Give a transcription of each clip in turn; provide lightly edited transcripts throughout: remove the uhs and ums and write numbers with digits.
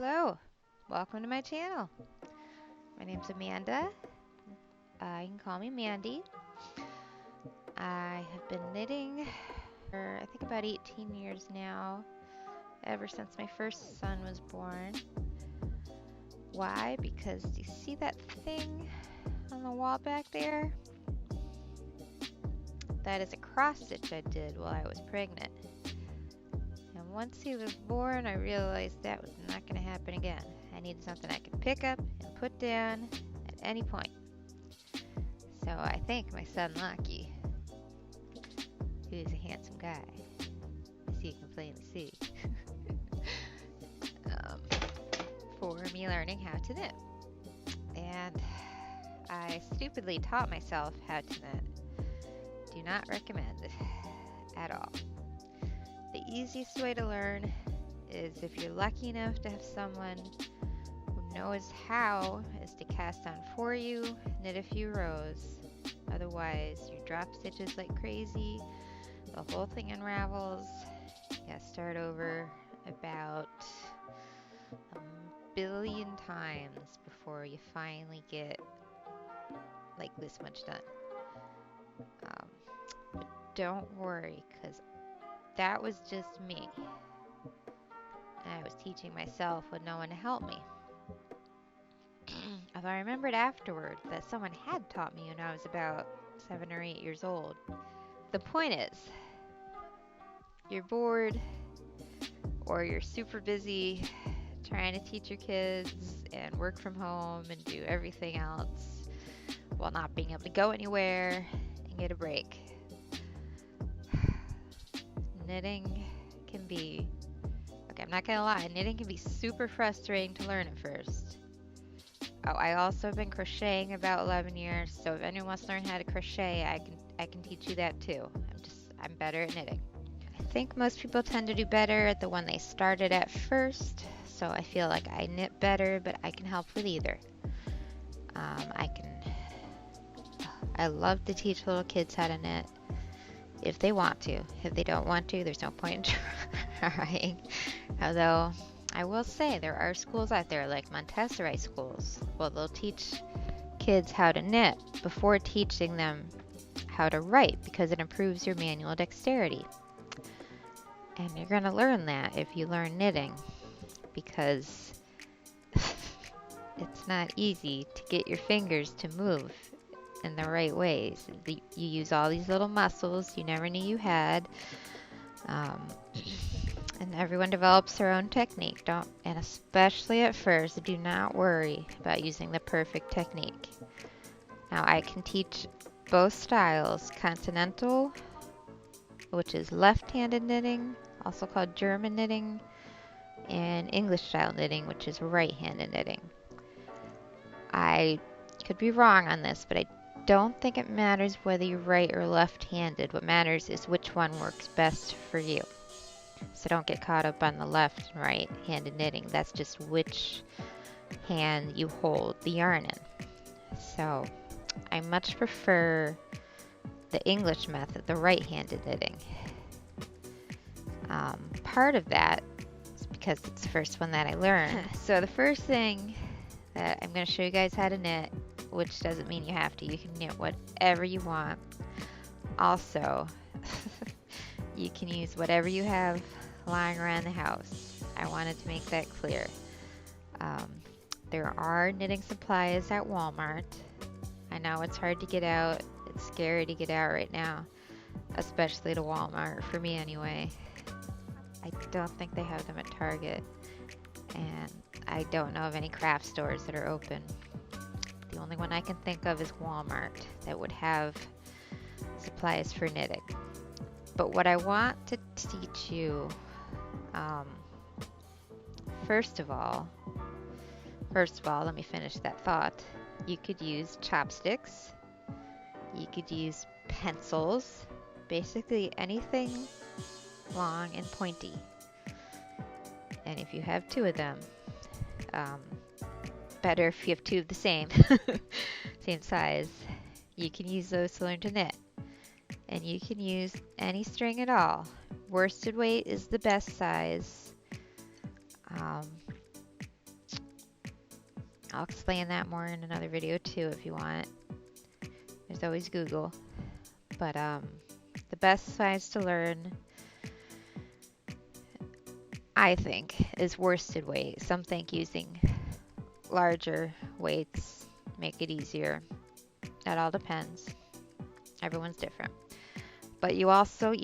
Hello, welcome to my channel. My name's Amanda. You can call me Mandy. I have been knitting for I think about 18 years now, ever since my first son was born. Why? Because do you see that thing on the wall back there? That is a cross stitch I did while I was pregnant. And once he was born, I realized that was not going to happen again. I needed something I could pick up and put down at any point. So I thank my son Lucky, who's a handsome guy, as you can plainly see, um, for me learning how to knit. And I stupidly taught myself how to knit. Do not recommend it at all. The easiest way to learn is, if you're lucky enough to have someone who knows how, is to cast on for you, knit a few rows. Otherwise, you drop stitches like crazy, the whole thing unravels. You gotta start over about a billion times before you finally get like this much done. But don't worry, because that was just me. And I was teaching myself with no one to help me. Although I remembered afterward that someone had taught me when I was about 7 or 8 years old. The point is, you're bored or you're super busy trying to teach your kids and work from home and do everything else while not being able to go anywhere and get a break. Knitting can be, okay, I'm not gonna lie, knitting can be super frustrating to learn at first. Oh, I also have been crocheting about 11 years, so if anyone wants to learn how to crochet, I can teach you that too. I'm better at knitting. I think most people tend to do better at the one they started at first, so I feel like I knit better, but I can help with either. I love to teach little kids how to knit if they want to. If they don't want to, there's no point in trying. Although I will say there are schools out there like Montessori schools. Well, they'll teach kids how to knit before teaching them how to write, because it improves your manual dexterity. And you're going to learn that if you learn knitting, because it's not easy to get your fingers to move in the right ways. You use all these little muscles you never knew you had. And everyone develops their own technique. And especially at first, do not worry about using the perfect technique. Now, I can teach both styles: continental, which is left-handed knitting, also called German knitting, and English style knitting, which is right-handed knitting. I could be wrong on this, but I don't think it matters whether you're right or left-handed. What matters is which one works best for you. So don't get caught up on the left and right-handed knitting. That's just which hand you hold the yarn in. So I much prefer the English method, the right-handed knitting. Part of that is because it's the first one that I learned. So the first thing that I'm going to show you guys how to knit, which doesn't mean you have to. You can knit whatever you want. Also, you can use whatever you have lying around the house. I wanted to make that clear. There are knitting supplies at Walmart. I know it's hard to get out. It's scary to get out right now, especially to Walmart, for me anyway. I don't think they have them at Target, and I don't know of any craft stores that are open. The only one I can think of is Walmart that would have supplies for knitting. But what I want to teach you, first of all, let me finish that thought. You could use chopsticks. You could use pencils. Basically anything long and pointy. And if you have two of them, better if you have two of the same size. You can use those to learn to knit. And you can use any string at all. Worsted weight is the best size. I'll explain that more in another video too if you want. There's always Google. But the best size to learn, I think, is worsted weight. Some think using larger weights make it easier. That all depends. Everyone's different. But you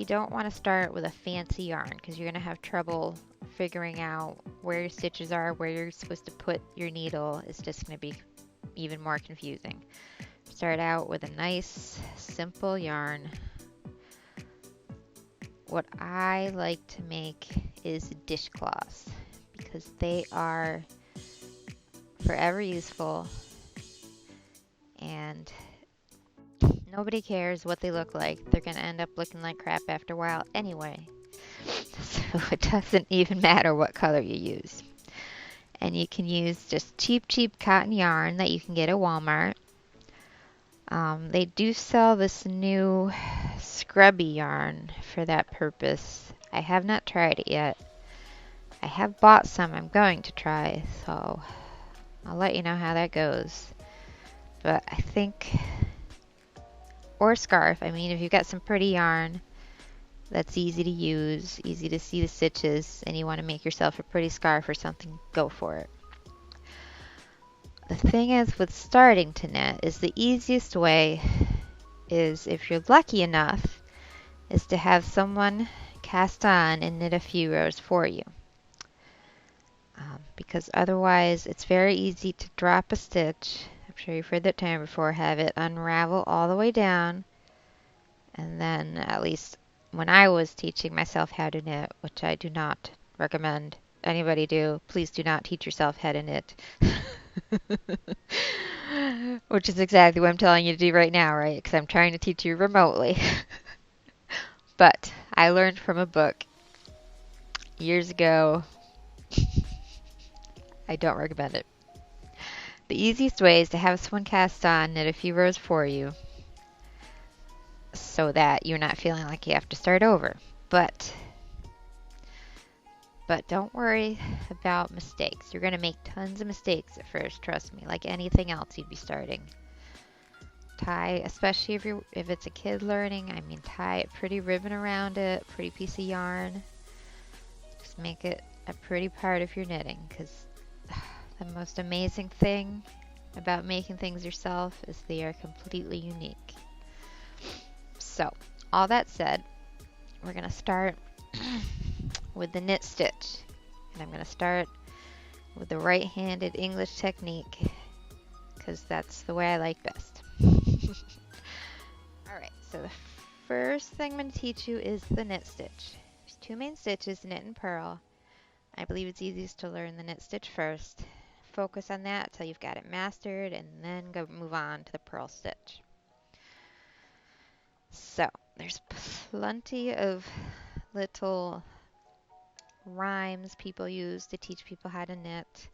don't want to start with a fancy yarn because you're going to have trouble figuring out where your stitches are, where you're supposed to put your needle. It's just going to be even more confusing. Start out with a nice, simple yarn. What I like to make is dishcloths because they are forever useful and nobody cares what they look like. They're going to end up looking like crap after a while anyway. So it doesn't even matter what color you use. And you can use just cheap cotton yarn that you can get at Walmart. They do sell this new scrubby yarn for that purpose. I have not tried it yet. I have bought some I'm going to try, so I'll let you know how that goes. But I think, or scarf, I mean, if you've got some pretty yarn that's easy to use, easy to see the stitches, and you want to make yourself a pretty scarf or something, go for it. The thing is with starting to knit is the easiest way is, if you're lucky enough, is to have someone cast on and knit a few rows for you. Because otherwise it's very easy to drop a stitch. I'm sure you've heard that term before. Have it unravel all the way down, and then, at least when I was teaching myself how to knit, which I do not recommend anybody do, please do not teach yourself how to knit. Which is exactly what I'm telling you to do right now, right? Because I'm trying to teach you remotely. But I learned from a book years ago. I don't recommend it. The easiest way is to have someone cast on, knit a few rows for you, so that you're not feeling like you have to start over. But don't worry about mistakes. You're going to make tons of mistakes at first, trust me, like anything else you'd be starting. Tie, especially if it's a kid learning, I mean, tie a pretty ribbon around it, pretty piece of yarn. Just make it a pretty part of your knitting, because the most amazing thing about making things yourself is they are completely unique. So, all that said, we're going to start with the knit stitch. And I'm going to start with the right-handed English technique, because that's the way I like best. Alright, so the first thing I'm going to teach you is the knit stitch. There's two main stitches, knit and purl. I believe it's easiest to learn the knit stitch first. Focus on that until you've got it mastered, and then move on to the purl stitch. So, there's plenty of little rhymes people use to teach people how to knit.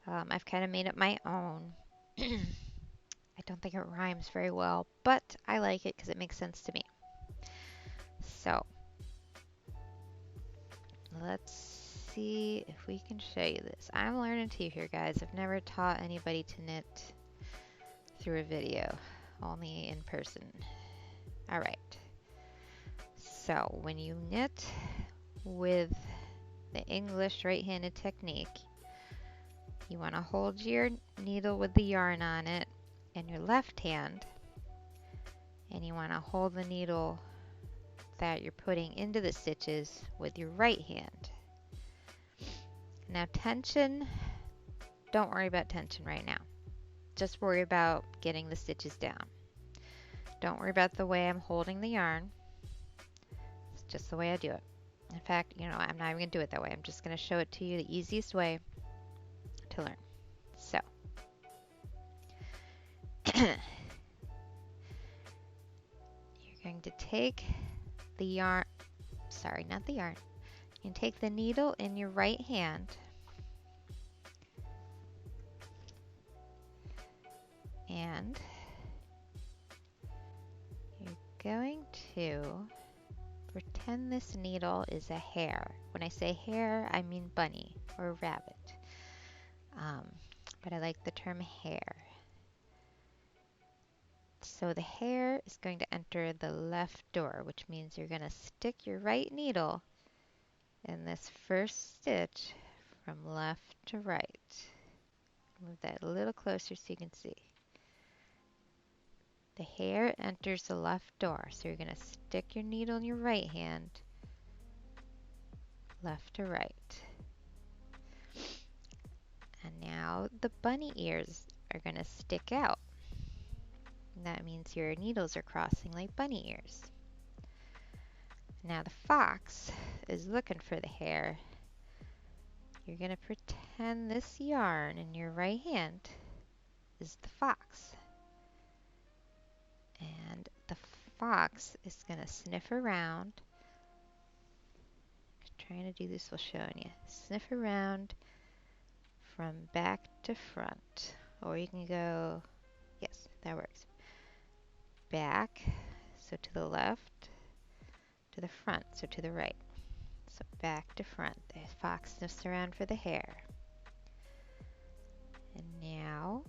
I've kind of made up my own. I don't think it rhymes very well, but I like it because it makes sense to me. So, let's see if we can show you this. I'm learning too here, guys. I've never taught anybody to knit through a video, only in person. Alright. So, when you knit with the English right-handed technique, you want to hold your needle with the yarn on it in your left hand, and you want to hold the needle that you're putting into the stitches with your right hand. Now tension, don't worry about tension right now. Just worry about getting the stitches down. Don't worry about the way I'm holding the yarn. It's just the way I do it. In fact, I'm not even going to do it that way. I'm just going to show it to you the easiest way to learn. So, you're going to take the yarn, sorry, not the yarn. You can take the needle in your right hand and you're going to pretend this needle is a hare. When I say hare, I mean bunny or rabbit. but I like the term hare. So the hare is going to enter the left door, which means you're going to stick your right needle in this first stitch from left to right. Move that a little closer so you can see. The hare enters the left door, so you're going to stick your needle in your right hand, left to right. And now the bunny ears are going to stick out. And that means your needles are crossing like bunny ears. Now the fox is looking for the hare. You're going to pretend this yarn in your right hand is the fox. And the fox is going to sniff around. Trying to do this while showing you. Sniff around from back to front. Or you can go, yes, that works. Back, so to the left, to the front, so to the right. So back to front. The fox sniffs around for the hare. And now,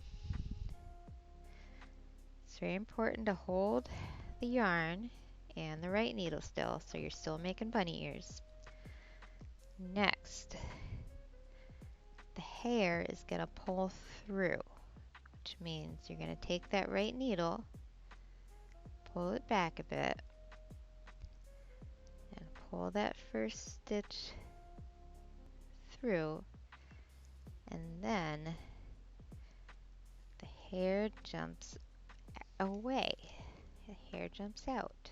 it's very important to hold the yarn and the right needle still, so you're still making bunny ears. Next, the hare is going to pull through, which means you're going to take that right needle, pull it back a bit, and pull that first stitch through, and then the hare jumps away. The hare jumps out,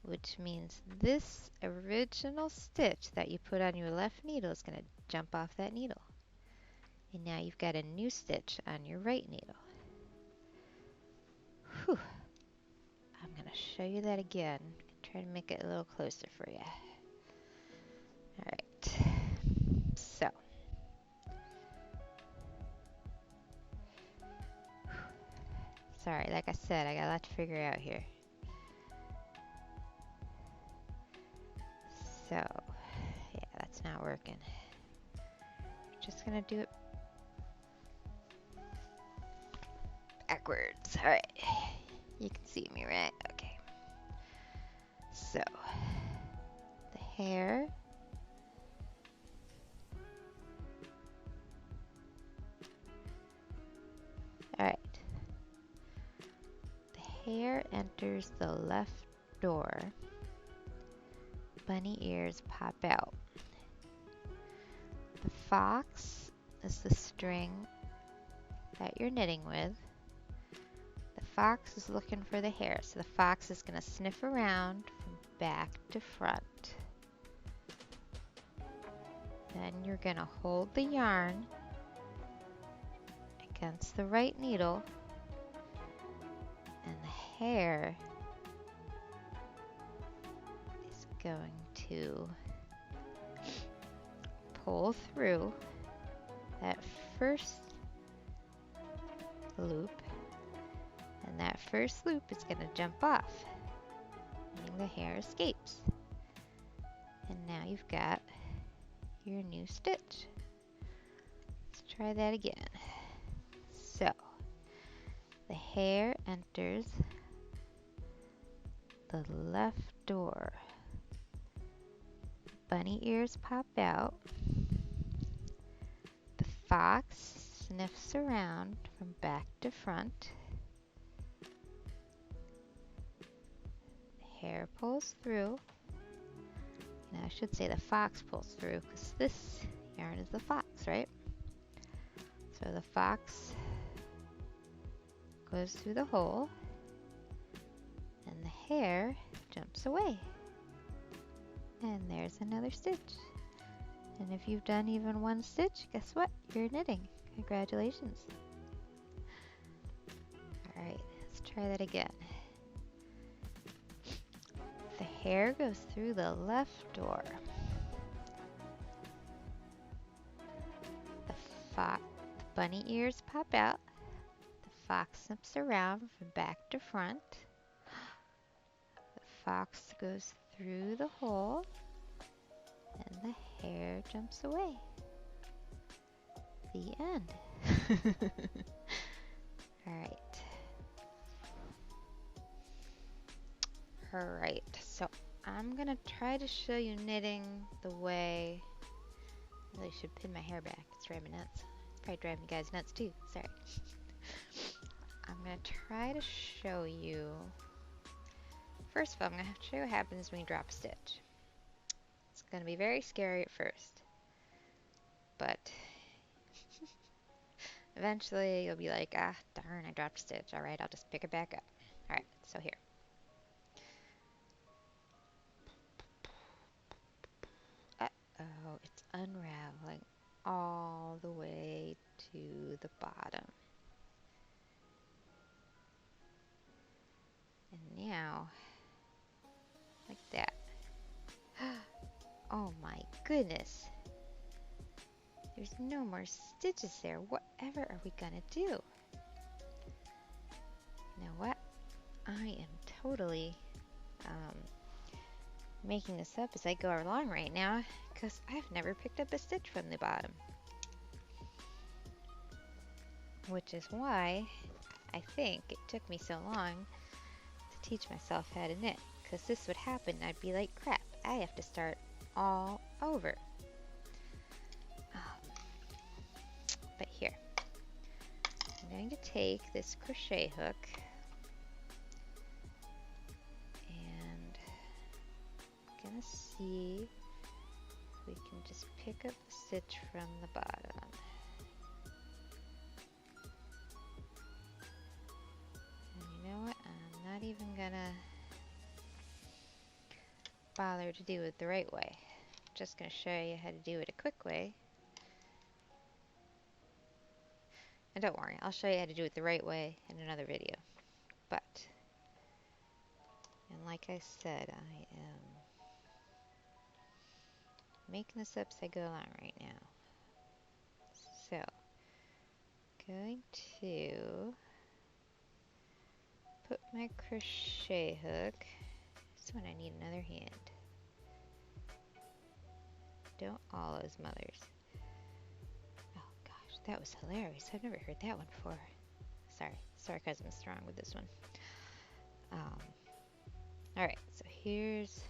which means this original stitch that you put on your left needle is going to jump off that needle. And now you've got a new stitch on your right needle. Whew. I'm going to show you that again. Try to make it a little closer for you. Alright. So. Sorry, like I said, I got a lot to figure out here. So, yeah, that's not working. Just going to do it backwards. Alright. You can see me, right? Okay. So, the hare Alright. The hare enters the left door. Bunny ears pop out. The fox is the string that you're knitting with. The fox is looking for the hare, so the fox is going to sniff around from back to front. Then you're going to hold the yarn against the right needle, and the hare is going to pull through that first loop, and that first loop is going to jump off, meaning the hare escapes. And now you've got your new stitch. Let's try that again. So, the hare enters the left door. Bunny ears pop out. The fox sniffs around from back to front. The hare pulls through. And I should say the fox pulls through because this yarn is the fox, right? So the fox goes through the hole and the hare jumps away. And there's another stitch. And if you've done even one stitch, guess what? You're knitting. Congratulations. Alright, let's try that again. The hare goes through the left door. The bunny ears pop out. The fox snips around from back to front. The fox goes through the hole, and the hare jumps away. The end. Alright. Alright, so I'm gonna try to show you knitting the way... I really should pin my hair back. It's driving me nuts. It's probably driving you guys nuts too. Sorry. I'm gonna try to show you... First of all, I'm gonna have to show you what happens when you drop a stitch. It's gonna be very scary at first. But... eventually you'll be like, ah, darn, I dropped a stitch. Alright, I'll just pick it back up. Alright, so here. Uh-oh, it's unraveling all the way to the bottom. And now, like that. Oh my goodness. There's no more stitches there. Whatever are we gonna do? You know what? I am totally making this up as I go along right now because I've never picked up a stitch from the bottom. Which is why I think it took me so long to teach myself how to knit, because this would happen. I'd be like, crap, I have to start all over. But here, I'm going to take this crochet hook and I'm going to see if we can just pick up the stitch from the bottom. And you know what? I'm not even gonna bother to do it the right way. I'm just gonna show you how to do it a quick way. And don't worry, I'll show you how to do it the right way in another video. But, and like I said, I am making this up as I go along right now. So, going to put my crochet hook. This one I need another hand. Don't all those mothers. Oh gosh, that was hilarious. I've never heard that one before. Sorry, sarcasm is strong with this one. Alright, so here's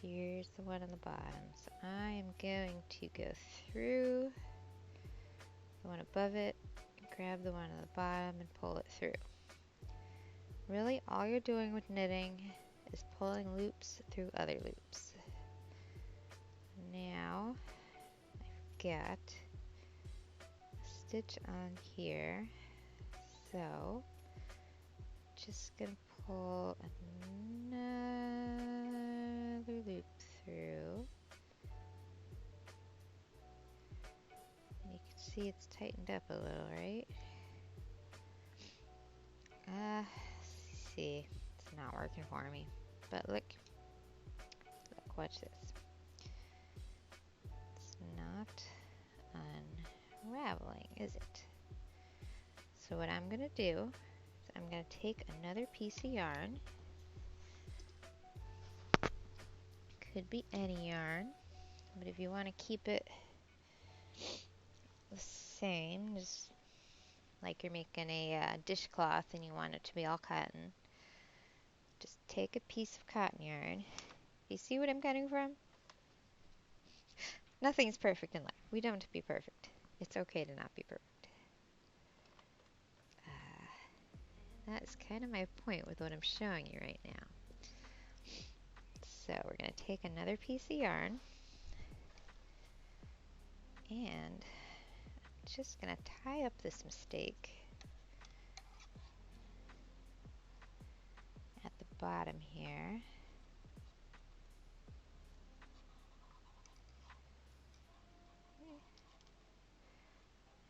the one on the bottom. So I am going to go through the one above it, grab the one on the bottom and pull it through. Really, all you're doing with knitting is pulling loops through other loops. Now, I've got a stitch on here, so just gonna pull another loop through. And you can see it's tightened up a little, right? See, it's not working for me. But look, watch this. It's not unraveling, is it? So what I'm gonna do is I'm gonna take another piece of yarn. Could be any yarn, but if you want to keep it the same, just like you're making a dishcloth and you want it to be all cotton, just take a piece of cotton yarn. You see what I'm cutting from? Nothing's perfect in life. We don't have to be perfect. It's okay to not be perfect. That's kind of my point with what I'm showing you right now. So we're going to take another piece of yarn and I'm just going to tie up this mistake at the bottom here.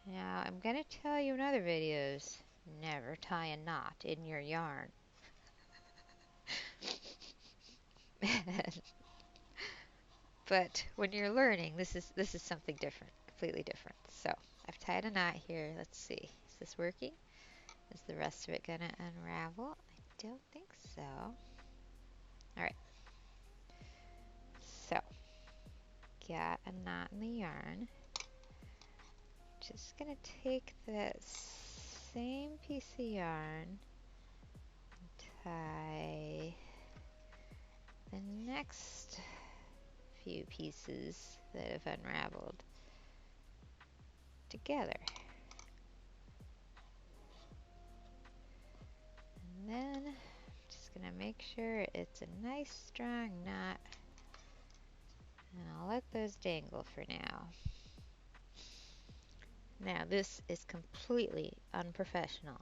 Now I'm going to tell you in other videos, never tie a knot in your yarn. But when you're learning, this is something different, completely different. So I've tied a knot here. Let's see. Is this working? Is the rest of it going to unravel? I don't think so. Alright. So, got a knot in the yarn. just gonna take that same piece of yarn, tie the next few pieces that have unraveled together. And then I'm just gonna make sure it's a nice strong knot, and I'll let those dangle for now. Now this is completely unprofessional.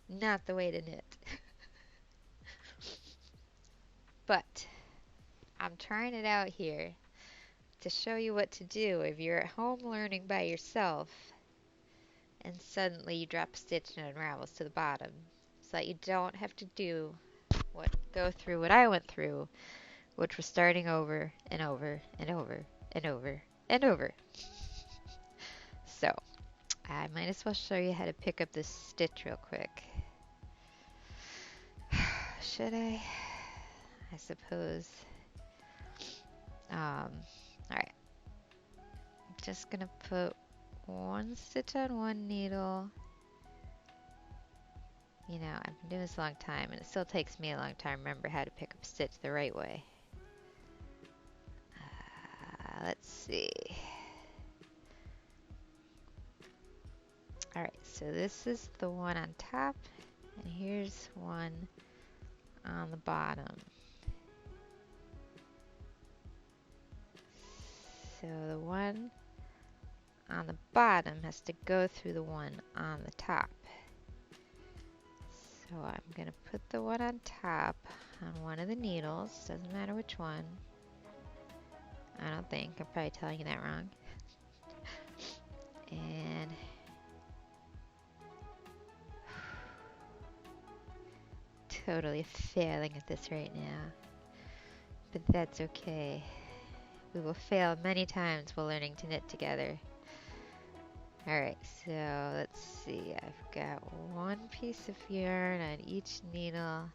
Not the way to knit. But I'm trying it out here to show you what to do if you're at home learning by yourself and suddenly you drop a stitch and it unravels to the bottom, so that you don't have to go through what I went through, which was starting over and over and over and over and over. So I might as well show you how to pick up this stitch real quick. Should I? I suppose. Alright. I'm just gonna put one stitch on one needle. You know, I've been doing this a long time, and it still takes me a long time to remember how to pick up a stitch the right way. Let's see. Alright, so this is the one on top, and here's one on the bottom. So the one on the bottom has to go through the one on the top. So I'm going to put the one on top on one of the needles, doesn't matter which one. I don't think, I'm probably telling you that wrong. And totally failing at this right now, but that's okay. We will fail many times while learning to knit together. Alright, so let's see, I've got one piece of yarn on each needle.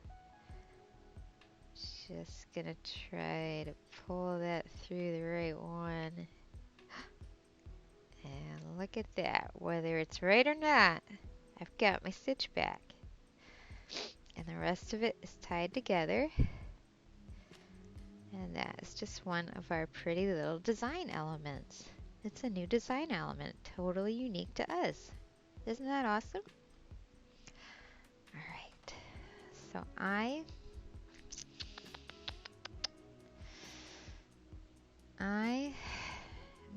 Just gonna try to pull that through the right one. And look at that, whether it's right or not, I've got my stitch back. And the rest of it is tied together. And that is just one of our pretty little design elements. It's a new design element, totally unique to us. Isn't that awesome? Alright, so I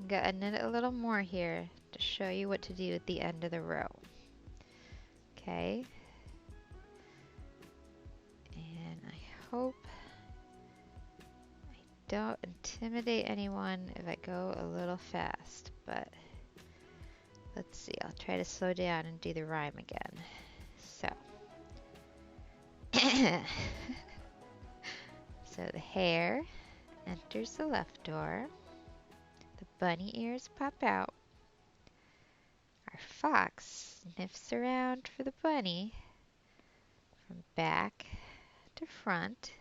gotta knit a little more here to show you what to do at the end of the row. Okay? And I hope I don't intimidate anyone if I go a little fast, but let's see, I'll try to slow down and do the rhyme again. So, so the hare enters the left door, the bunny ears pop out, our fox sniffs around for the bunny from back to front.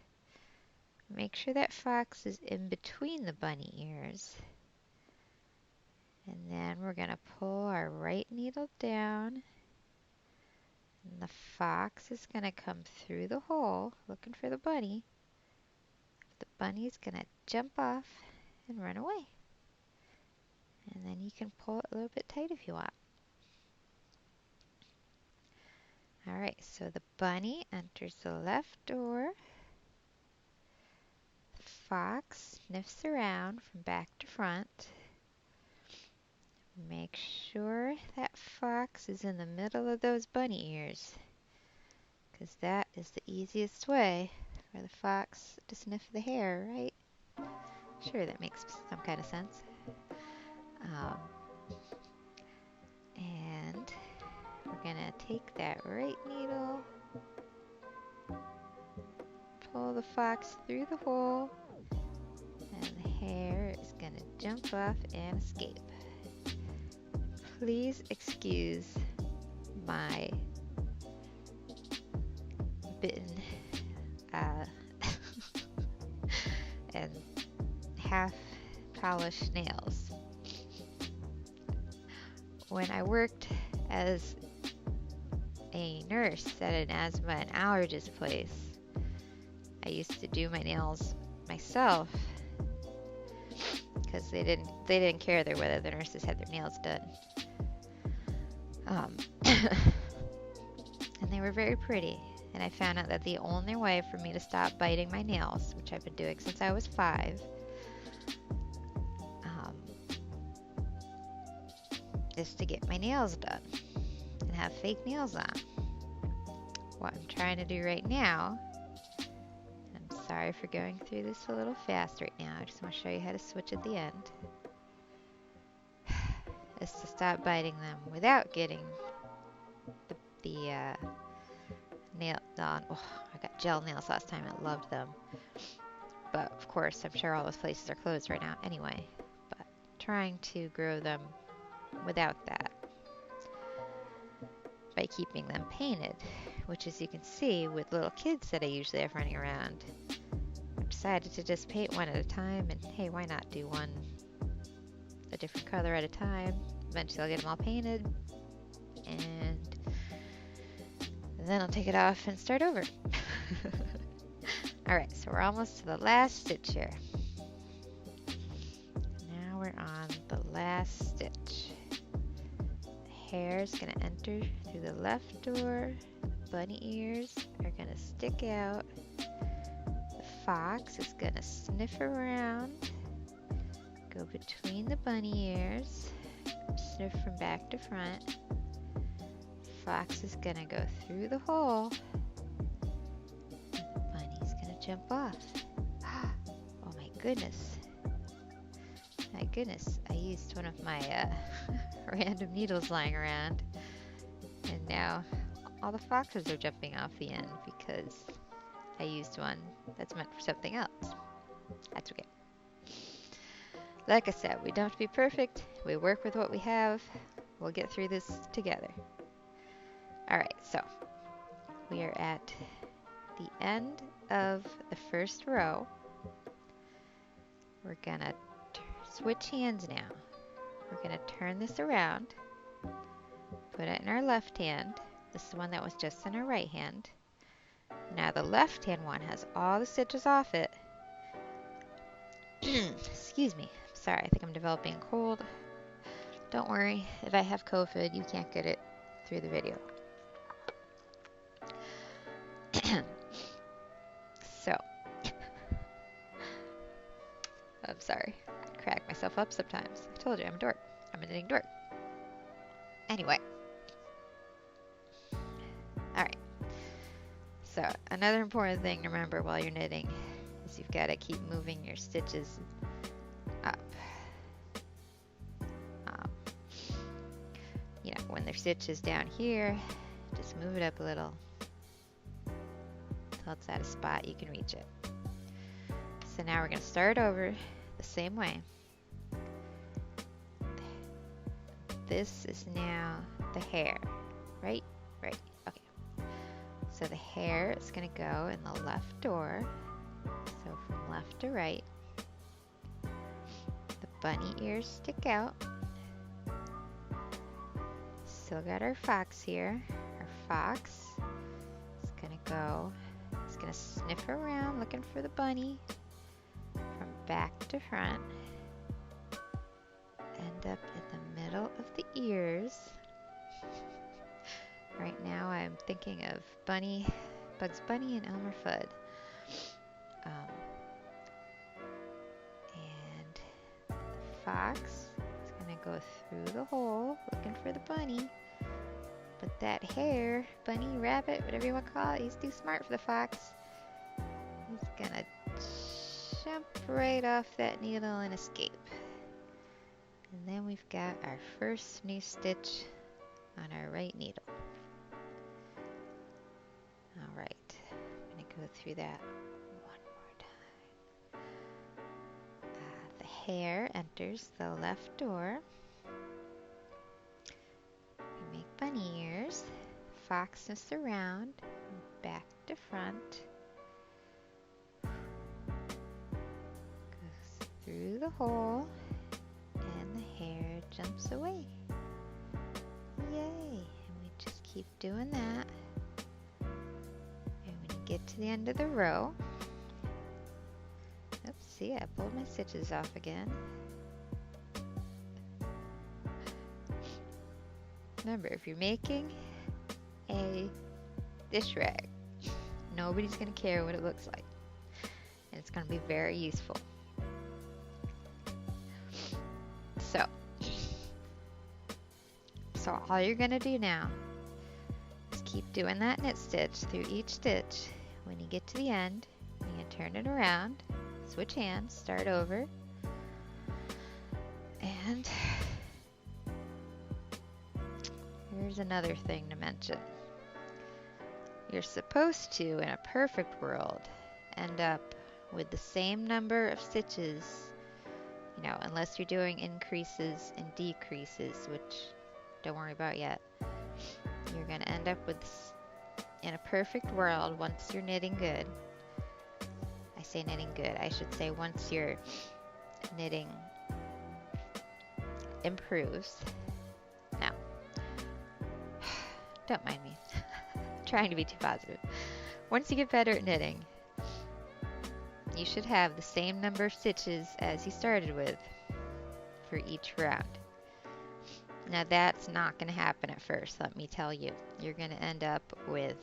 Make sure that fox is in between the bunny ears. And then we're going to pull our right needle down. And the fox is going to come through the hole looking for the bunny. The bunny's going to jump off and run away. And then you can pull it a little bit tight if you want. Alright, so the bunny enters the left door. The fox sniffs around from back to front. Make sure that fox is in the middle of those bunny ears, because that is the easiest way for the fox to sniff the hare, right? Sure, that makes some kind of sense. And we're going to take that right needle, pull the fox through the hole, and the hare is going to jump off and escape. Please excuse my bitten and half polished nails. when I worked as a nurse at an asthma and allergist place, I used to do my nails myself because they didn't care whether the nurses had their nails done. And they were very pretty. And I found out that the only way for me to stop biting my nails, which I've been doing since I was 5, is to get my nails done and have fake nails on. What I'm trying to do right now, I'm sorry for going through this a little fast right now, I just want to show you how to switch at the end, is to stop biting them without getting the nail on. Oh, I got gel nails last time, I loved them. But of course, I'm sure all those places are closed right now anyway. But trying to grow them without that by keeping them painted, which as you can see with little kids that I usually have running around, I've decided to just paint one at a time, and hey, why not do one a different color at a time. Eventually I'll get them all painted, and then I'll take it off and start over. Alright, so we're almost to the last stitch here. Now we're on the last stitch. The hair is going to enter through the left door. The bunny ears are going to stick out. The fox is going to sniff around, go between the bunny ears, sniff from back to front. Fox is going to go through the hole. Bunny's going to jump off. Oh my goodness. My goodness, I used one of my random needles lying around, and now all the foxes are jumping off the end because I used one that's meant for something else. That's okay. Like I said, we don't have to be perfect. We work with what we have. We'll get through this together. Alright, so we are at the end of the first row. We're gonna switch hands now. We're gonna turn this around, put it in our left hand. This is the one that was just in our right hand. Now the left hand one has all the stitches off it. Excuse me, sorry, I think I'm developing a cold. Don't worry, if I have COVID, you can't get it through the video. So, I'm sorry, I crack myself up sometimes. I told you, I'm a dork. I'm a knitting dork. Anyway. Alright. So, another important thing to remember while you're knitting is you've got to keep moving your stitches up. You know, when there's stitches down here, just move it up a little until it's at a spot you can reach it. So now we're going to start over the same way. This is now the hair, right? Right, okay. So the hair is going to go in the left door. So from left to right. The bunny ears stick out. Still got our fox here. Our fox is going to go, it's going to sniff around looking for the bunny from back to front. End up in the middle of the ears. Right now I'm thinking of Bugs Bunny and Elmer Fudd. And the fox is going to go through the hole looking for the bunny. But that hare, bunny, rabbit, whatever you want to call it, he's too smart for the fox. He's going to jump right off that needle and escape. And then we've got our first new stitch on our right needle. Alright, I'm going to go through that one more time. The hare enters the left door. We make bunny ears. Fox sniffs around, back to front. Goes through the hole. And the hare jumps away. Yay! And we just keep doing that. And when you get to the end of the row, oops, see, I pulled my stitches off again. Remember, if you're making a dish rag, nobody's going to care what it looks like. And it's going to be very useful. So all you're going to do now is keep doing that knit stitch through each stitch. When you get to the end, you're going to turn it around, switch hands, start over, and here's another thing to mention. You're supposed to, in a perfect world, end up with the same number of stitches, you know, unless you're doing increases and decreases, which don't worry about yet. You're going to end up with, in a perfect world, once you're knitting good. I say knitting good. I should say once your knitting improves. Now, don't mind me. Trying to be too positive. Once you get better at knitting, you should have the same number of stitches as you started with for each round. Now that's not going to happen at first, let me tell you. You're going to end up with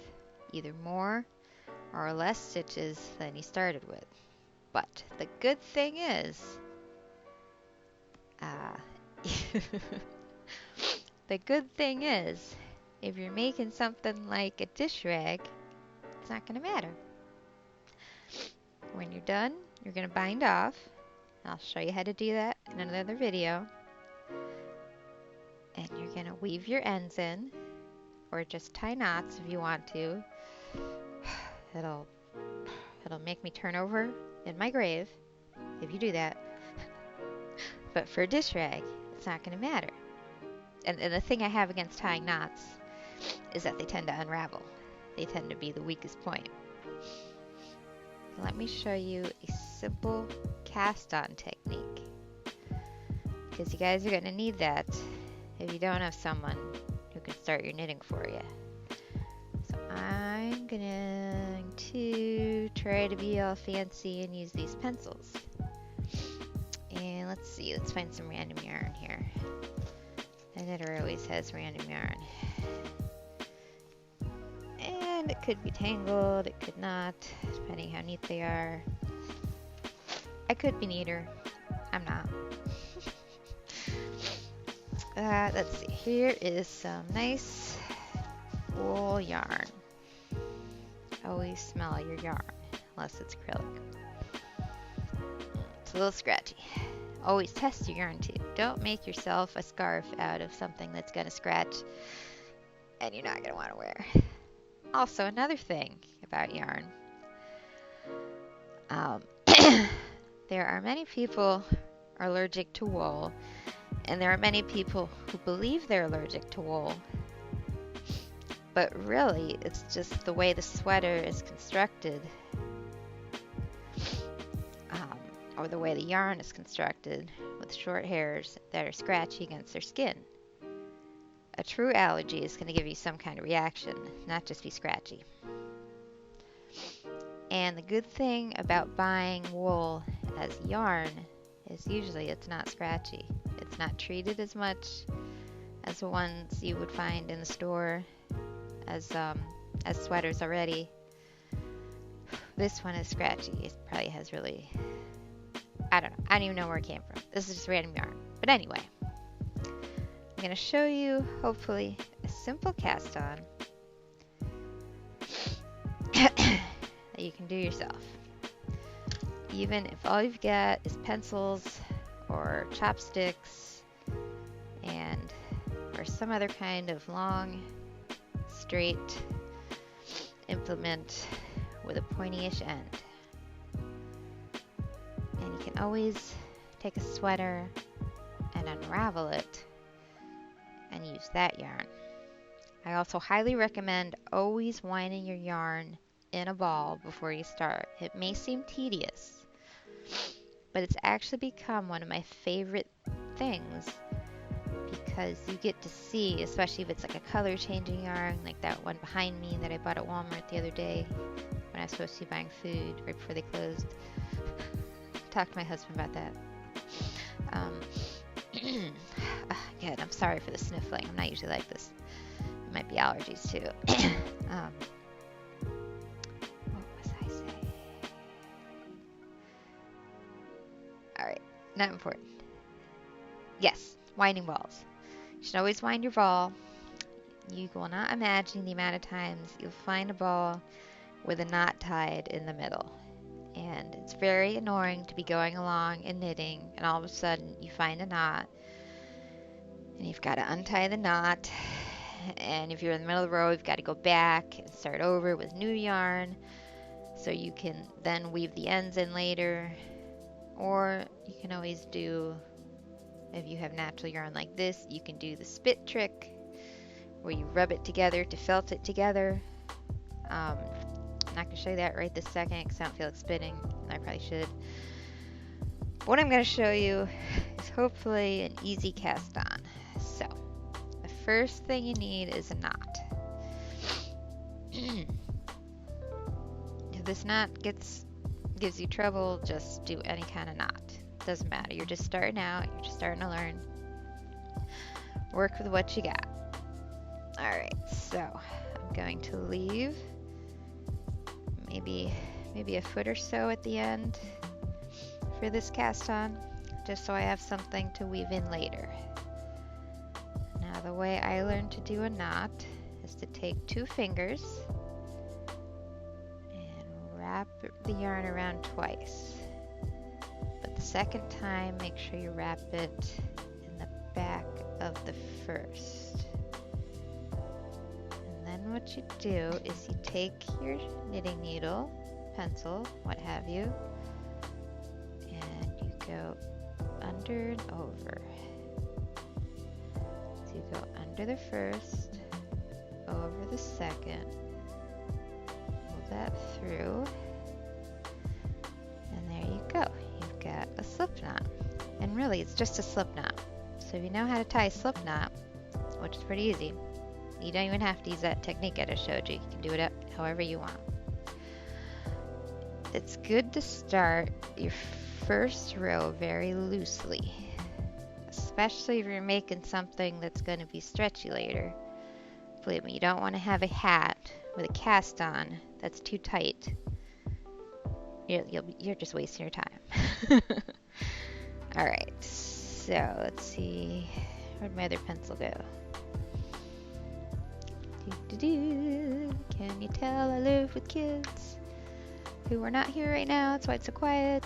either more or less stitches than you started with. But the good thing is, if you're making something like a dish rag, it's not going to matter. When you're done, you're going to bind off. I'll show you how to do that in another video. And you're going to weave your ends in, or just tie knots if you want to. It'll make me turn over in my grave if you do that. But for a dish rag, it's not going to matter. And the thing I have against tying knots is that they tend to unravel. They tend to be the weakest point. Let me show you a simple cast-on technique, because you guys are going to need that if you don't have someone who can start your knitting for you. So I'm going to try to be all fancy and use these pencils. And let's see, let's find some random yarn here. The knitter always has random yarn. And it could be tangled, it could not, depending how neat they are. I could be neater. I'm not. Let's see. Here is some nice wool yarn. Always smell your yarn, unless it's acrylic. It's a little scratchy. Always test your yarn too. Don't make yourself a scarf out of something that's going to scratch and you're not going to want to wear. Also, another thing about yarn. There are many people allergic to wool, and there are many people who believe they're allergic to wool, but really it's just the way the sweater is constructed, or the way the yarn is constructed with short hairs that are scratchy against their skin. A true allergy is going to give you some kind of reaction, not just be scratchy. And the good thing about buying wool as yarn is usually it's not scratchy. It's not treated as much as the ones you would find in the store as sweaters already. This one is scratchy. It probably has really, I don't know. I don't even know where it came from. This is just random yarn. But anyway, I'm going to show you, hopefully, a simple cast on that you can do yourself. Even if all you've got is pencils or chopsticks or some other kind of long, straight implement with a pointy-ish end. And you can always take a sweater and unravel it and use that yarn. I also highly recommend always winding your yarn in a ball before you start. It may seem tedious, but it's actually become one of my favorite things because you get to see, especially if it's like a color changing yarn, like that one behind me that I bought at Walmart the other day when I was supposed to be buying food right before they closed. Talked to my husband about that. Again, I'm sorry for the sniffling. I'm not usually like this. It might be allergies too. What was I saying? Alright, not important. Yes, winding balls. You should always wind your ball. You will not imagine the amount of times you'll find a ball with a knot tied in the middle. And it's very annoying to be going along and knitting, and all of a sudden you find a knot, and you've got to untie the knot. And if you're in the middle of the row, you've got to go back and start over with new yarn so you can then weave the ends in later. Or you can always do, if you have natural yarn like this, you can do the spit trick where you rub it together to felt it together. I'm not going to show you that right this second because I don't feel like spitting, and I probably should. But what I'm going to show you is hopefully an easy cast on. So, the first thing you need is a knot. If this knot gives you trouble, just do any kind of knot. Doesn't matter. You're just starting out. You're just starting to learn. Work with what you got. Alright, so I'm going to leave maybe a foot or so at the end for this cast on, just so I have something to weave in later. Now the way I learned to do a knot is to take 2 fingers and wrap the yarn around twice. But the second time, make sure you wrap it in the back of the first. And then what you do is you take your knitting needle, pencil, what have you, and you go under and over. So you go under the first, over the second, pull that through, and there you go. You've got a slip knot. And really, it's just a slip knot. So if you know how to tie a slip knot, which is pretty easy, you don't even have to use that technique I just showed you. You can do it however you want. It's good to start your first row very loosely, especially if you're making something that's going to be stretchy later. Believe me, you don't want to have a hat with a cast on that's too tight. You're just wasting your time. Alright, so let's see. Where'd my other pencil go? Can you tell I live with kids who are not here right now? That's why it's so quiet.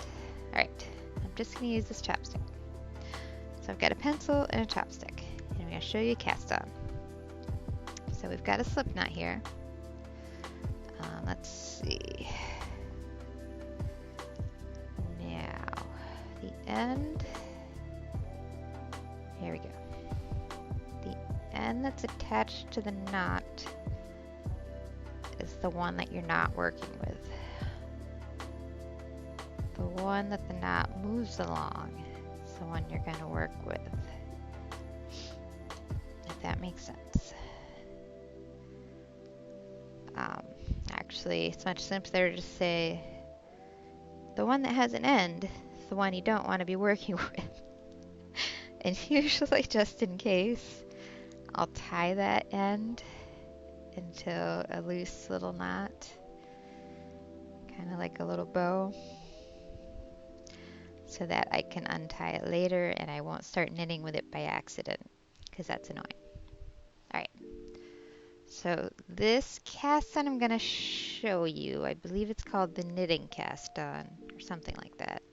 Alright, I'm just going to use this chopstick. So I've got a pencil and a chopstick, and I'm going to show you a cast on. So we've got a slip knot here. Let's see. Now, the end. Here we go. The end that's attached to the knot is the one that you're not working with. The one that the knot moves along is the one you're going to work with. If that makes sense. Actually, it's much simpler to say the one that has an end is the one you don't want to be working with. And usually, just in case, I'll tie that end into a loose little knot, kind of like a little bow, so that I can untie it later and I won't start knitting with it by accident, because that's annoying. Alright, so this cast on I'm going to show you, I believe it's called the knitting cast on, or something like that,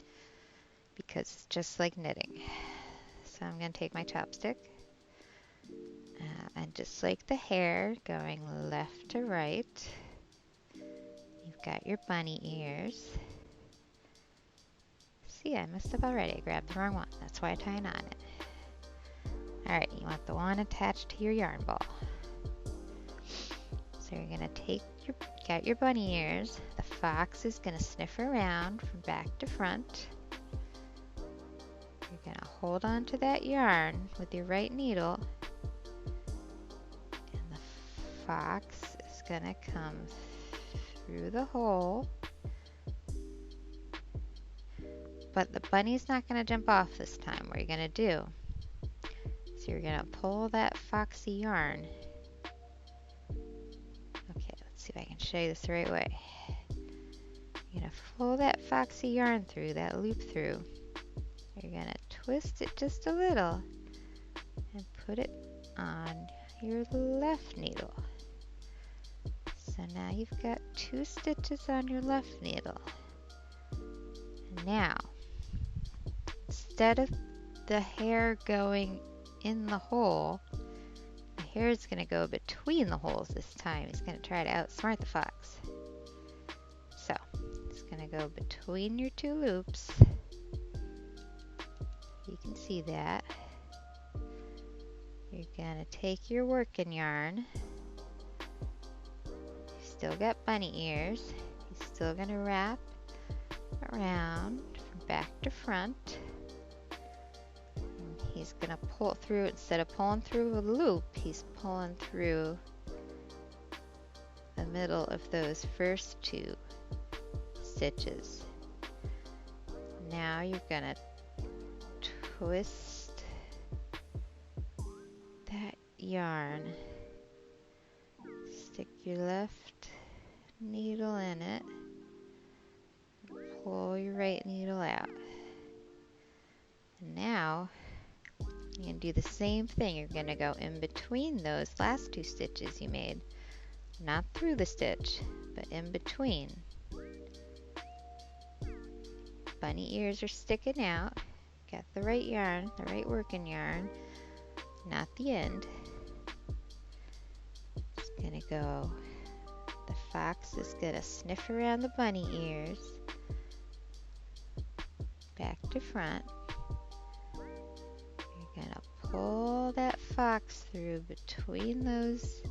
because it's just like knitting. So I'm going to take my chopstick, and just like the hair, going left to right, you've got your bunny ears. See, I messed up already. I grabbed the wrong one. That's why I tie a knot in it. Alright, you want the one attached to your yarn ball. So you're going to got your bunny ears. The fox is going to sniff around from back to front. You're gonna hold on to that yarn with your right needle, and the fox is gonna come through the hole, but the bunny's not gonna jump off this time. What you're gonna do, so you're gonna pull that foxy yarn. Okay, let's see if I can show you this the right way. You're gonna pull that foxy yarn through, that loop through. You're gonna twist it just a little and put it on your left needle. So now you've got 2 stitches on your left needle. And now, instead of the hair going in the hole, the hair is going to go between the holes this time. He's going to try to outsmart the fox. So, it's going to go between your 2 loops. You can see that. You're going to take your working yarn. You've still got bunny ears. He's still going to wrap around from back to front. And he's going to pull through, instead of pulling through a loop, he's pulling through the middle of those first 2 stitches. Now you're going to twist that yarn, stick your left needle in it, pull your right needle out. And now you're going to do the same thing. You're going to go in between those last 2 stitches you made, not through the stitch, but in between. Bunny ears are sticking out. Got the right yarn, the right working yarn, not the end. It's gonna go, the fox is gonna sniff around the bunny ears, back to front. You're gonna pull that fox through between those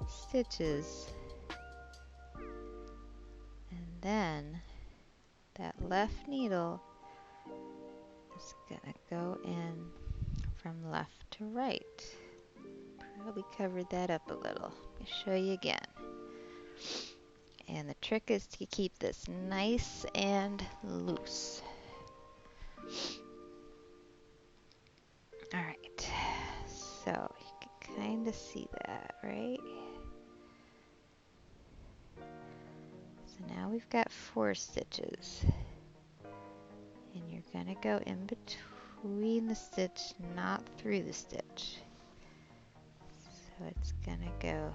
stitches, and then that left needle is gonna go in from left to right. Probably covered that up a little. Let me show you again. And the trick is to keep this nice and loose. Alright, so you can kind of see that, right? So now we've got 4 stitches. And you're going to go in between the stitch, not through the stitch. So it's going to go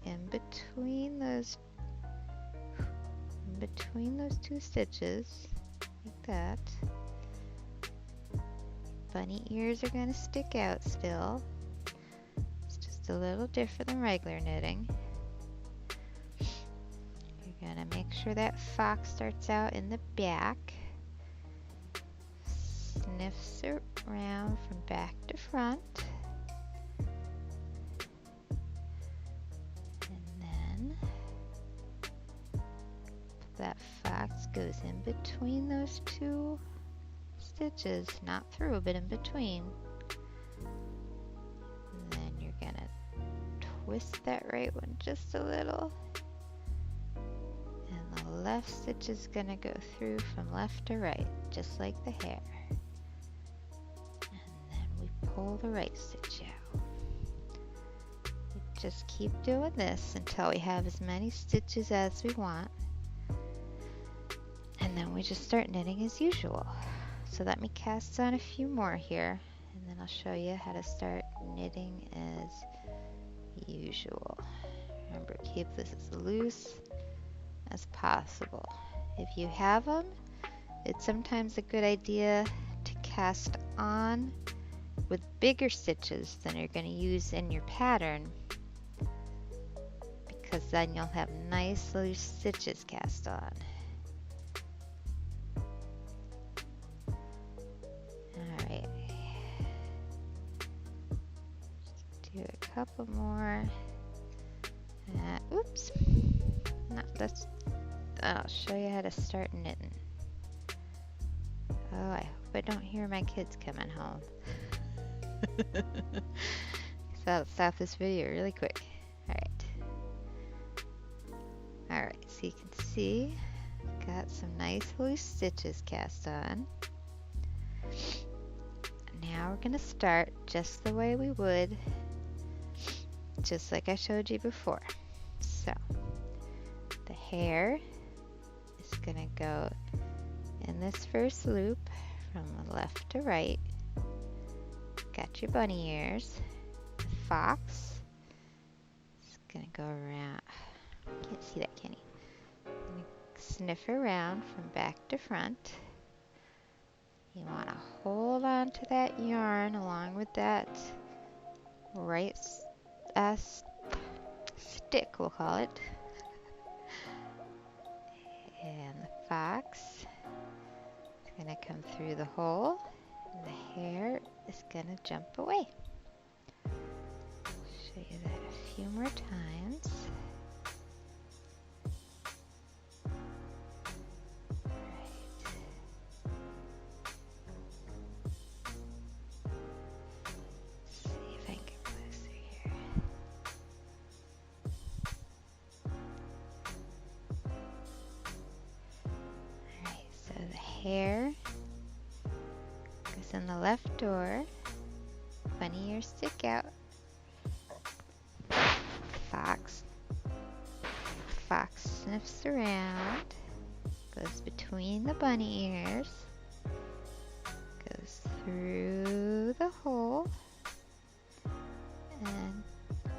in between those 2 stitches, like that. Bunny ears are going to stick out still. It's just a little different than regular knitting. You're going to make sure that fox starts out in the back. Sniffs around from back to front, and then that fox goes in between those 2 stitches, not through, but in between. And then you're gonna twist that right one just a little, and the left stitch is gonna go through from left to right, just like the hair. Pull the right stitch out. We just keep doing this until we have as many stitches as we want, and then we just start knitting as usual. So let me cast on a few more here, and then I'll show you how to start knitting as usual. Remember, keep this as loose as possible. If you have them, it's sometimes a good idea to cast on with bigger stitches than you're going to use in your pattern, because then you'll have nice loose stitches cast on. Alright, do a couple more. Oops, I'll show you how to start knitting. Oh, I I don't hear my kids coming home. So I'll stop this video really quick. Alright. Alright, so you can see, got some nice loose stitches cast on. Now we're going to start just the way we would, just like I showed you before. So, the hair is going to go in this first loop from left to right. Got your bunny ears. The fox is going to go around. Can't see that, can you? Sniff around from back to front. You want to hold on to that yarn along with that right stick, we'll call it. And the fox is going to come through the hole, and the hair is going to jump away. Show you that a few more times. Hair goes in the left door, bunny ears stick out, fox sniffs around, goes between the bunny ears, goes through the hole, and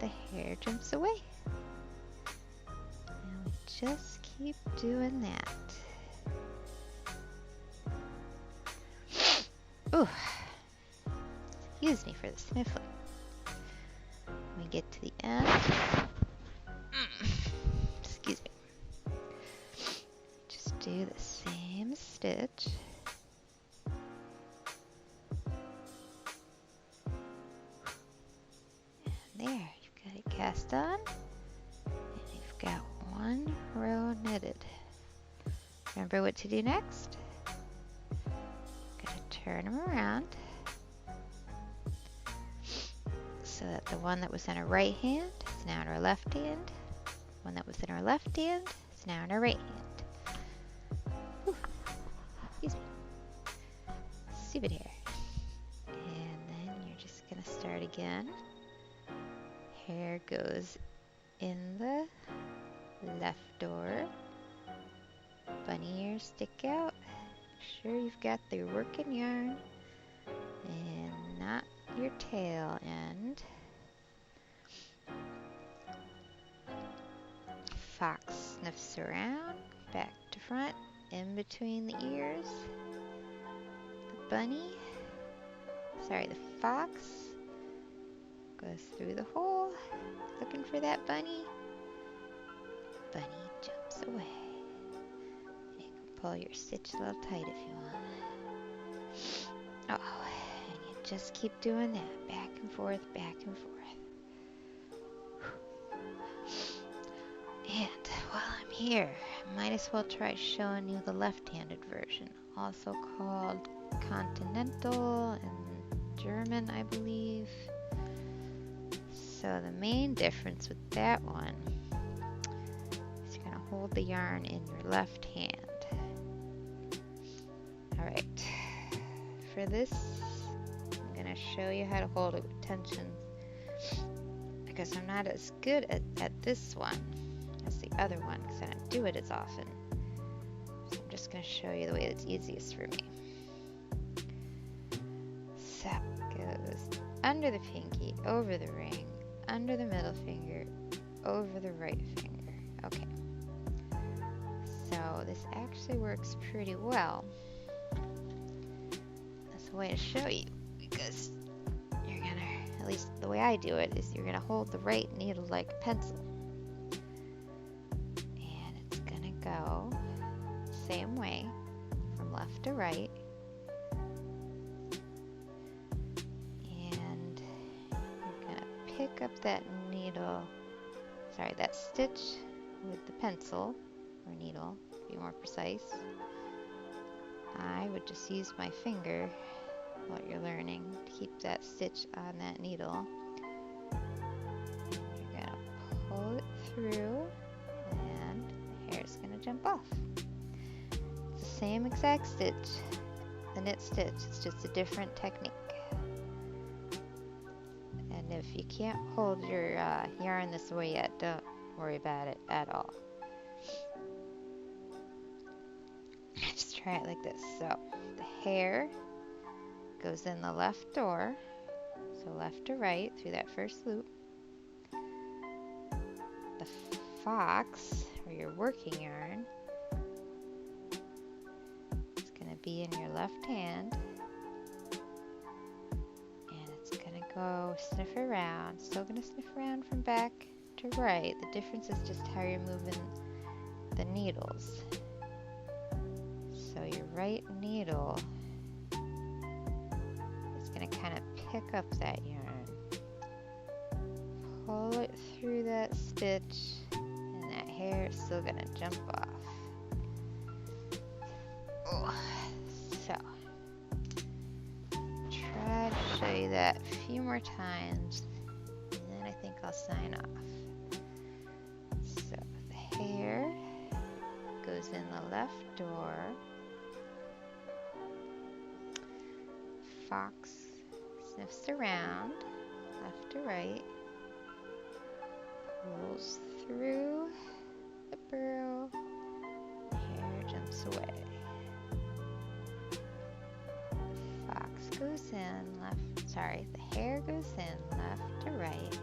the hair jumps away. And we just keep doing that. Ooh, excuse me for the sniffling. When we get to the end, excuse me, just do the same stitch. And there, you've got it cast on, and you've got one row knitted. Remember what to do next? Turn them around so that the one that was in our right hand is now in our left hand. One that was in our left hand is now in our right hand. Whew. Excuse me. Stupid hair. And then you're just going to start again. Hair goes in the left door. Bunny ears stick out. Sure you've got the working yarn and not your tail end. Fox sniffs around, back to front, in between the ears. The fox goes through the hole, looking for that bunny. Bunny jumps away. Pull your stitch a little tight if you want. Oh, and you just keep doing that, back and forth, back and forth. And while I'm here, I might as well try showing you the left-handed version, also called Continental in German, I believe. So the main difference with that one is you're going to hold the yarn in your left hand. Alright, for this, I'm going to show you how to hold it with tension, because I'm not as good at this one as the other one, because I don't do it as often. So I'm just going to show you the way that's easiest for me. So, it goes under the pinky, over the ring, under the middle finger, over the right finger. Okay. So this actually works pretty well. A way to show you, because you're gonna, at least the way I do it, is you're gonna hold the right needle like a pencil, and it's gonna go the same way from left to right, and you're gonna pick up that that stitch with the pencil or needle, to be more precise. I would just use my finger while you're learning to keep that stitch on that needle. You're gonna pull it through and the hair is gonna jump off. It's the same exact stitch, the knit stitch, it's just a different technique. And if you can't hold your yarn this way yet, don't worry about it at all. Just try it like this. So the hair goes in the left door, so left to right through that first loop. The fox, or your working yarn, is going to be in your left hand, and it's going to go sniff around. Still going to sniff around from back to right. The difference is just how you're moving the needles. So your right needle is going to kind of pick up that yarn, pull it through that stitch, and that hair is still going to jump off. Oh, so try to show you that a few more times, and then I think I'll sign off. So the hair goes in the left door. Fox sniffs around left to right, pulls through the burrow, the hair jumps away. Fox goes in left, sorry, the hair goes in left to right.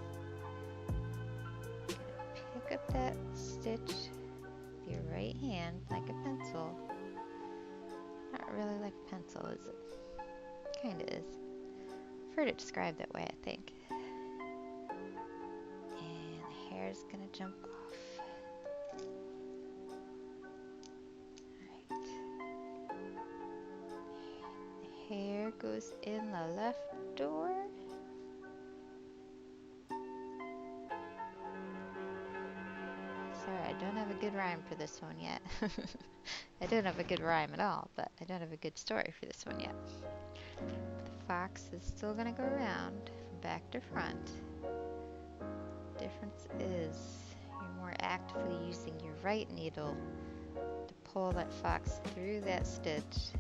Pick up that stitch with your right hand like a pencil. Not really like a pencil, is it? Kinda is. I've heard it described that way, I think. And the hair is gonna jump off. Alright. The hair goes in the left door. Sorry, I don't have a good rhyme for this one yet. I don't have a good rhyme at all, but I don't have a good story for this one yet. The fox is still going to go around from back to front. The difference is you're more actively using your right needle to pull that fox through that stitch,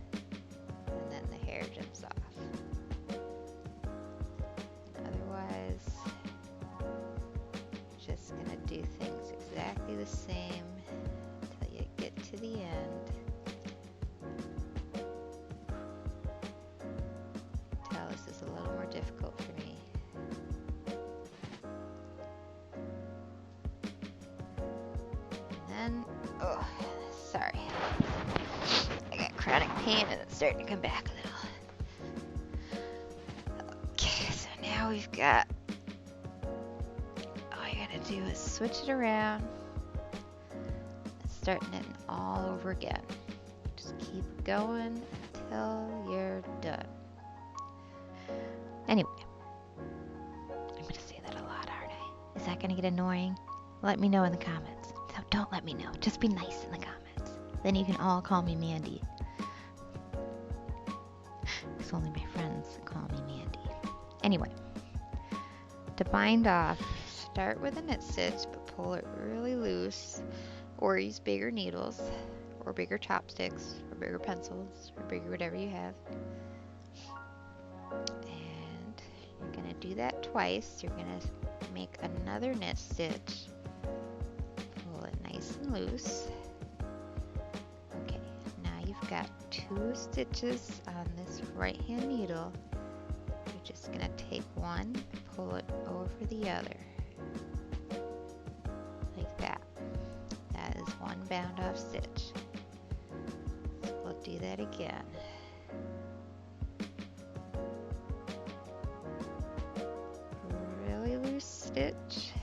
and then the hair jumps off. Otherwise, you're just going to do things exactly the same until you get to the end. This is a little more difficult for me. And then, oh, sorry. I got chronic pain and it's starting to come back a little. Okay, so now we've got, all you gotta do is switch it around and start knitting all over again. Just keep going until you're done. Anyway, I'm going to say that a lot, aren't I? Is that going to get annoying? Let me know in the comments. So don't let me know. Just be nice in the comments. Then you can all call me Mandy. Because only my friends call me Mandy. Anyway, to bind off, start with a knit stitch, but pull it really loose, or use bigger needles, or bigger chopsticks, or bigger pencils, or bigger whatever you have. You're going to do that twice. You're going to make another knit stitch, pull it nice and loose. Okay, now you've got 2 stitches on this right hand needle. You're just going to take one, pull it over the other, like that. That is one bound off stitch. So we'll do that again. Stitch.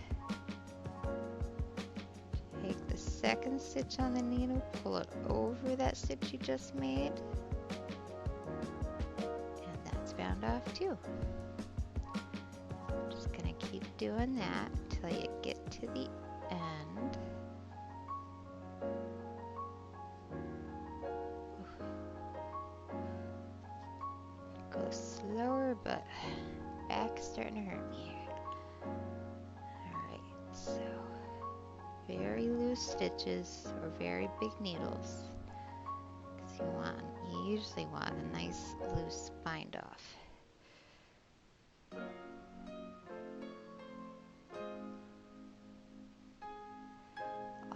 Take the second stitch on the needle, pull it over that stitch you just made, and that's bound off too. Just gonna keep doing that until you get to the end. but back's starting to hurt me. Alright, so very loose stitches or very big needles. Because you usually want a nice loose bind off.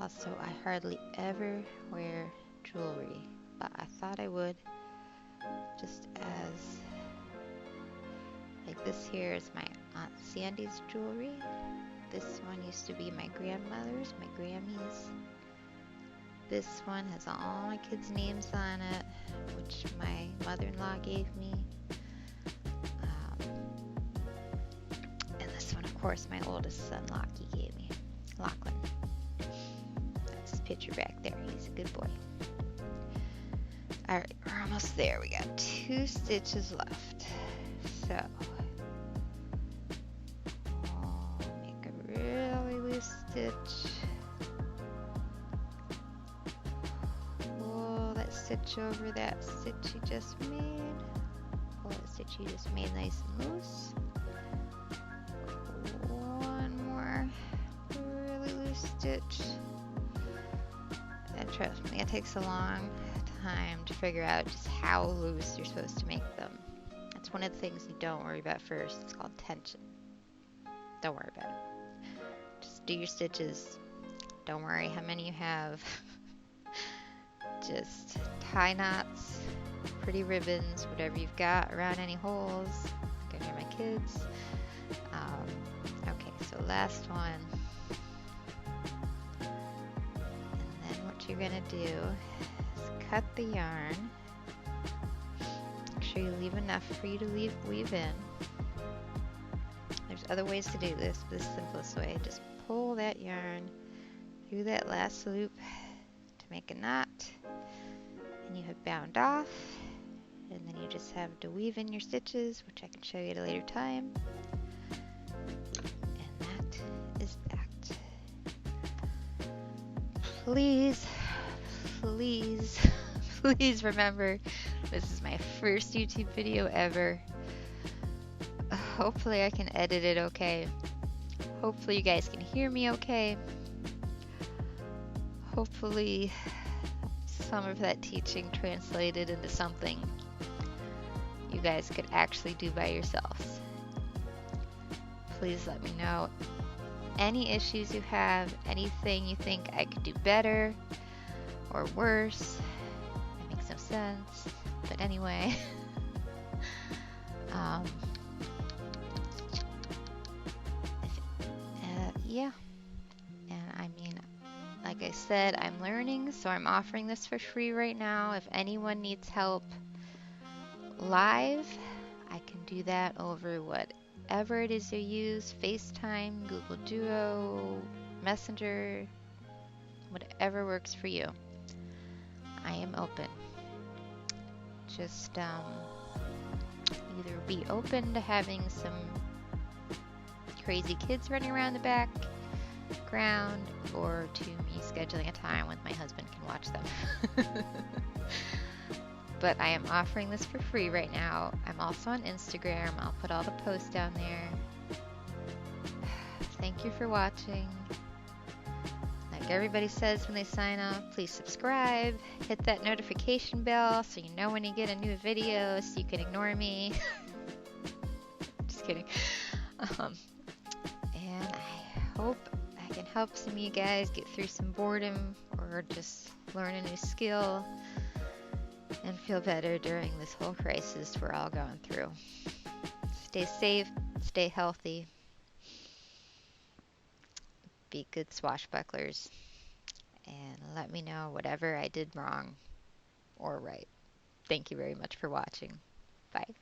Also, I hardly ever wear jewelry, but I thought I would, just as, like this here is my Aunt Sandy's jewelry. This one used to be my grandmother's, my Grammy's. This one has all my kids' names on it, which my mother-in-law gave me. And this one, of course, my oldest son, Lockie, gave me. Lachlan. That's his picture back there. He's a good boy. Alright, we're almost there. We got 2 stitches left. So, make a really loose stitch. Pull that stitch over that stitch you just made. Pull that stitch you just made nice and loose. One more really loose stitch. And trust me, it takes a long time to figure out just how loose you're supposed to make them. That's one of the things you don't worry about first. It's called tension. Don't worry about it. Just do your stitches. Don't worry how many you have. Just tie knots, pretty ribbons, whatever you've got around any holes. Go near my kids. Okay, so last one. And then what you're gonna do is cut the yarn. Make sure you leave enough for you to weave in. There's other ways to do this, but this is the simplest way. Just pull that yarn through that last loop to make a knot, and you have bound off, and then you just have to weave in your stitches, which I can show you at a later time. And that is that. Please, please, please remember, this is my first YouTube video ever. Hopefully I can edit it okay. Hopefully you guys can hear me okay. Hopefully some of that teaching translated into something you guys could actually do by yourselves. Please let me know any issues you have, anything you think I could do better or worse. It makes no sense, but anyway. Yeah, and I mean, like I said, I'm learning, so I'm offering this for free right now. If anyone needs help live, I can do that over whatever it is you use, FaceTime, Google Duo, Messenger, whatever works for you. I am open. Just either be open to having some crazy kids running around the background, or to me scheduling a time when my husband can watch them. But I am offering this for free right now. I'm also on Instagram. I'll put all the posts down there. Thank you for watching. Like everybody says when they sign up, please subscribe, hit that notification bell so you know when you get a new video so you can ignore me. Just kidding. And I hope I can help some of you guys get through some boredom or just learn a new skill and feel better during this whole crisis we're all going through. Stay safe, stay healthy, be good swashbucklers, and let me know whatever I did wrong or right. Thank you very much for watching. Bye.